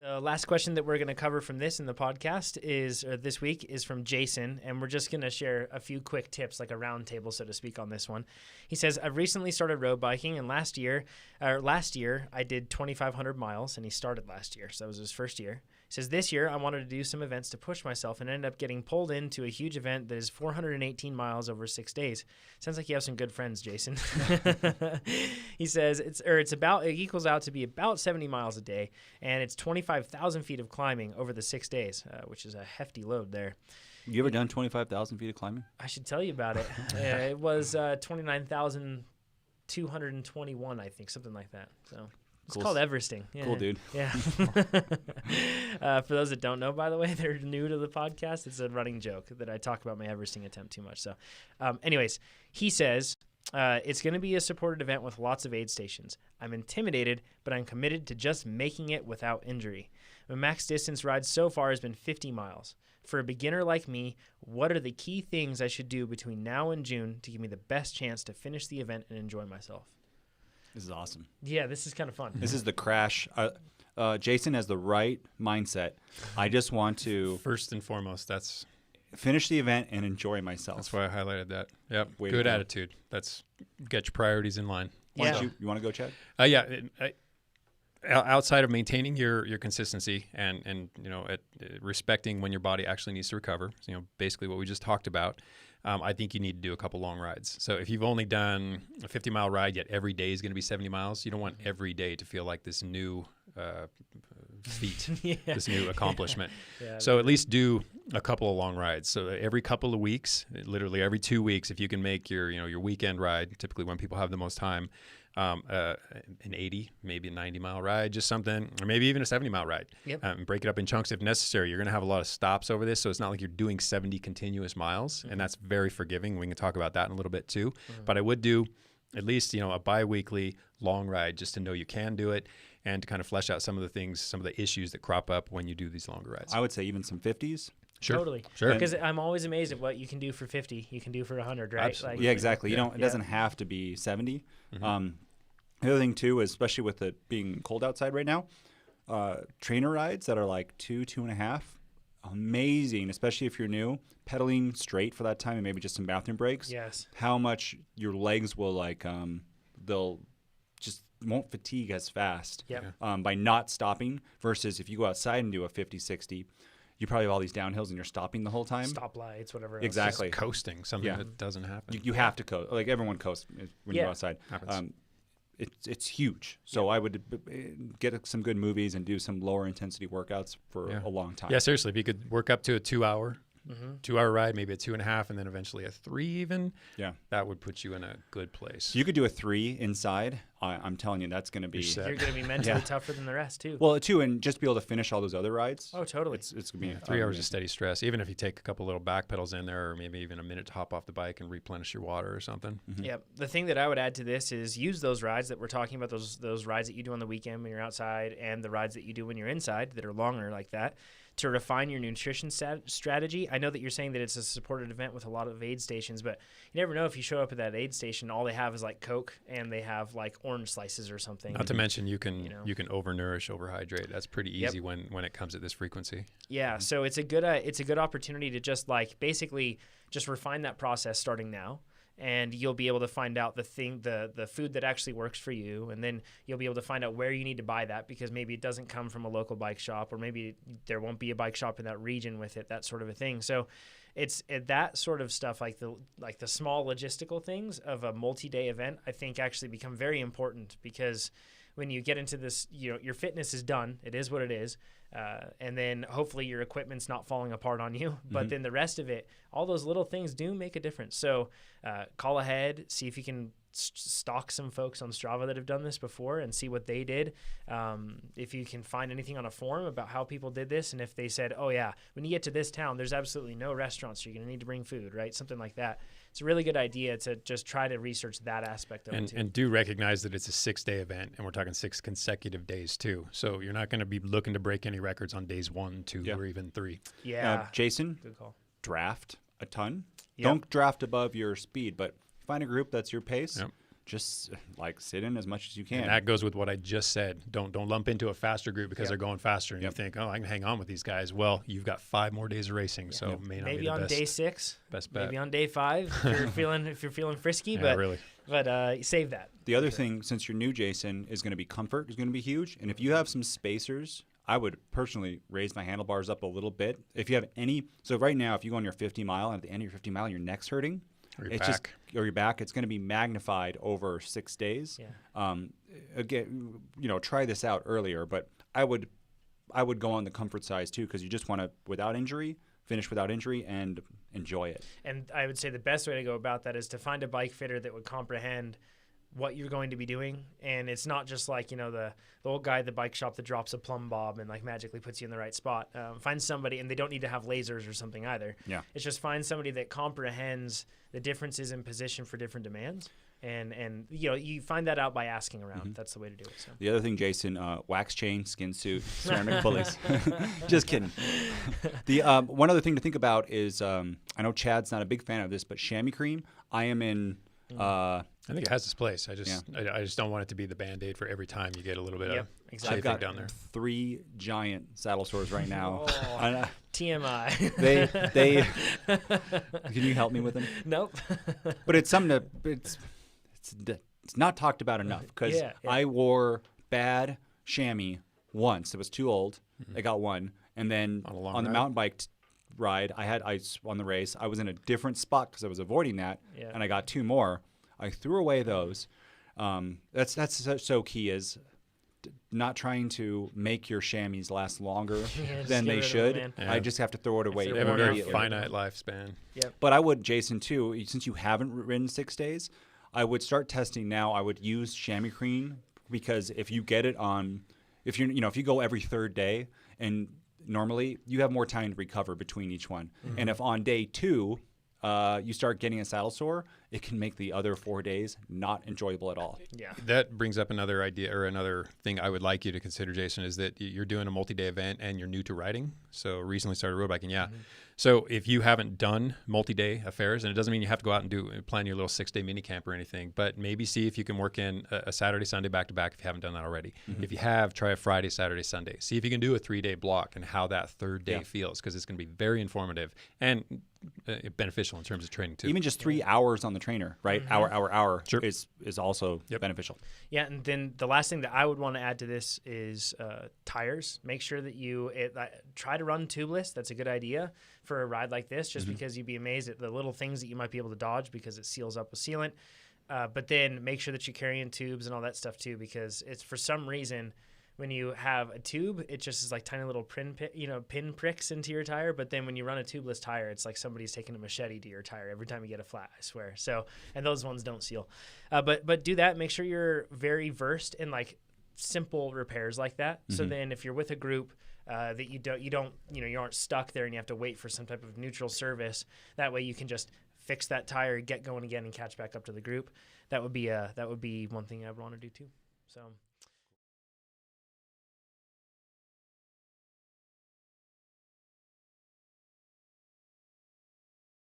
Last question that we're going to cover from this in the podcast this week is from Jason, and we're just going to share a few quick tips, like a round table, so to speak, on this one. He says, I've recently started road biking, and last year I did 2,500 miles, and he started last year, so that was his first year. He says, this year I wanted to do some events to push myself and ended up getting pulled into a huge event that is 418 miles over 6 days. Sounds like you have some good friends, Jason. He says it equals out to be about 70 miles a day, and it's 25,000 feet of climbing over the 6 days, which is a hefty load there. You ever done 25,000 feet of climbing? I should tell you about it. It was 29,221, I think, something like that. So. It's cool. called Everesting. Yeah. Cool, dude. Yeah. For those that don't know, by the way, they're new to the podcast. It's a running joke that I talk about my Everesting attempt too much. So anyways, he says, it's going to be a supported event with lots of aid stations. I'm intimidated, but I'm committed to just making it without injury. My max distance ride so far has been 50 miles. For a beginner like me, what are the key things I should do between now and June to give me the best chance to finish the event and enjoy myself? This is awesome. Yeah, this is kind of fun. This is the crash. Jason has the right mindset. I just want to first and foremost, that's finish the event and enjoy myself. That's why I highlighted that. Yep, Way good attitude. That's get your priorities in line. Why don't you want to go, Chad? Outside of maintaining your consistency and respecting when your body actually needs to recover, basically what we just talked about. I think you need to do a couple long rides. So if you've only done a 50-mile ride, yet every day is going to be 70 miles, you don't want every day to feel like this new feat, this new accomplishment. So at least do a couple of long rides. So every couple of weeks, literally every 2 weeks, if you can make your weekend ride, typically when people have the most time, an 80, maybe a 90-mile ride, just something, or maybe even a 70-mile ride. Yep. Break it up in chunks if necessary. You're going to have a lot of stops over this, so it's not like you're doing 70 continuous miles, and that's very forgiving. We can talk about that in a little bit too. But I would do at least a bi-weekly long ride just to know you can do it and to kind of flesh out some of the things, some of the issues that crop up when you do these longer rides. I would say even some 50s. Sure. Totally. Sure. Because I'm always amazed at what you can do for 50, you can do for 100, right? Absolutely. Yeah, exactly. It doesn't have to be 70. The other thing too is, especially with it being cold outside right now, trainer rides that are like 2.5, amazing, especially if you're new, pedaling straight for that time and maybe just some bathroom breaks. Yes. How much your legs will they'll just won't fatigue as fast by not stopping versus if you go outside and do a 50, 60, you probably have all these downhills and you're stopping the whole time. Stoplights, whatever else. Exactly. Just coasting, something that doesn't happen. You have to coast. Like everyone coasts when you go outside. It's huge. So I would get some good movies and do some lower intensity workouts for a long time. Yeah, seriously. If you could work up to a 2-hour, 2-hour ride, maybe a 2.5, and then eventually a 3 even, that would put you in a good place. You could do a 3 inside. I'm telling you, that's going to be... You're going to be mentally tougher than the rest, too. Well, too, and just be able to finish all those other rides. Oh, totally. It's going to be 3 hours of steady stress. Even if you take a couple little back pedals in there or maybe even a minute to hop off the bike and replenish your water or something. Yeah. The thing that I would add to this is use those rides that we're talking about, those rides that you do on the weekend when you're outside and the rides that you do when you're inside that are longer like that, to refine your nutrition strategy. I know that you're saying that it's a supported event with a lot of aid stations, but you never know if you show up at that aid station, all they have is like Coke and they have like orange slices or something. Not to mention you can overnourish, overhydrate. That's pretty easy when it comes at this frequency. Yeah, so it's a good opportunity to just like basically just refine that process starting now. And you'll be able to find out the food that actually works for you, and then you'll be able to find out where you need to buy that because maybe it doesn't come from a local bike shop, or maybe there won't be a bike shop in that region with it, that sort of a thing. So it's that sort of stuff, like the small logistical things of a multi-day event, I think actually become very important because when you get into this, your fitness is done. It is what it is. And then hopefully your equipment's not falling apart on you. But then the rest of it, all those little things do make a difference. So call ahead, see if you can stalk some folks on Strava that have done this before and see what they did. If you can find anything on a forum about how people did this, and if they said, oh yeah, when you get to this town, there's absolutely no restaurants, so you're going to need to bring food, right? Something like that. It's a really good idea to just try to research that aspect of it too. And do recognize that it's a 6-day event, and we're talking 6 consecutive days too. So you're not going to be looking to break any records on days 1, 2, or even 3. Yeah. Jason, good call. Draft a ton. Yep. Don't draft above your speed, but find a group that's your pace. just like sit in as much as you can. And that goes with what I just said. Don't lump into a faster group because they're going faster, and you think, oh, I can hang on with these guys. Well, you've got 5 more days of racing, so it may not maybe be the on best, day 6, best bet. maybe on day 5 if you're feeling frisky. Yeah, but really. But save that. The other thing, since you're new, Jason, is going to be comfort is going to be huge. And if you have some spacers, I would personally raise my handlebars up a little bit. If you have any, so right now, if you go on your 50 mile and at the end of your 50 mile, your neck's hurting, Or your back. It's going to be magnified over 6 days. Yeah. Again, try this out earlier, but I would go on the comfort size too, because you just want to, finish without injury and enjoy it. And I would say the best way to go about that is to find a bike fitter that would comprehend what you're going to be doing. And it's not just like, the old guy at the bike shop that drops a plumb bob and like magically puts you in the right spot. Find somebody, and they don't need to have lasers or something either. Yeah. It's just find somebody that comprehends the differences in position for different demands. And you find that out by asking around. Mm-hmm. That's the way to do it. So. The other thing, Jason, wax chain, skin suit, ceramic pulleys. Just kidding. The one other thing to think about is I know Chad's not a big fan of this, but chamois cream. I am in. I think it has its place. I just don't want it to be the Band-Aid for every time you get a little bit of exactly. I've got down there. 3 giant saddle sores right now. TMI. They can you help me with them? Nope. But it's something it's not talked about enough, because I wore bad chamois once. It was too old. I got one, and then on the mountain bike ride, I on the race, I was in a different spot because I was avoiding that, and I got 2 more. I threw away those. That's so key, is not trying to make your chamois last longer than they should. I just have to throw it away. They have a very finite lifespan. Yep. But I would, Jason, too, since you haven't ridden 6 days, I would start testing now. I would use chamois cream, because if you get it on, if you go every 3rd day, and normally you have more time to recover between each one. Mm-hmm. And if on day 2 you start getting a saddle sore, it can make the other 4 days not enjoyable at all. Yeah. That brings up another idea, or another thing I would like you to consider, Jason, is that you're doing a multi-day event and you're new to riding. So recently started road biking. Yeah. Mm-hmm. So if you haven't done multi-day affairs, and it doesn't mean you have to go out and plan your little 6-day mini camp or anything, but maybe see if you can work in a Saturday, Sunday back-to-back if you haven't done that already. Mm-hmm. If you have, try a Friday, Saturday, Sunday. See if you can do a 3-day block and how that 3rd day feels, because it's going to be very informative and beneficial in terms of training too. Even just 3 hours on the trainer, right? Mm-hmm. Hour sure. is also beneficial. Yeah, and then the last thing that I would want to add to this is tires. Make sure that you try to run tubeless. That's a good idea for a ride like this, just because you'd be amazed at the little things that you might be able to dodge because it seals up with sealant. But then make sure that you're carrying tubes and all that stuff too, because it's, for some reason, when you have a tube, it just is like tiny little pin pricks into your tire. But then when you run a tubeless tire, it's like somebody's taking a machete to your tire every time you get a flat, I swear. So, and those ones don't seal. But do that. Make sure you're very versed in like simple repairs like that. Mm-hmm. So then if you're with a group that you aren't stuck there and you have to wait for some type of neutral service, that way you can just fix that tire, get going again, and catch back up to the group. That would be one thing I would want to do too. So.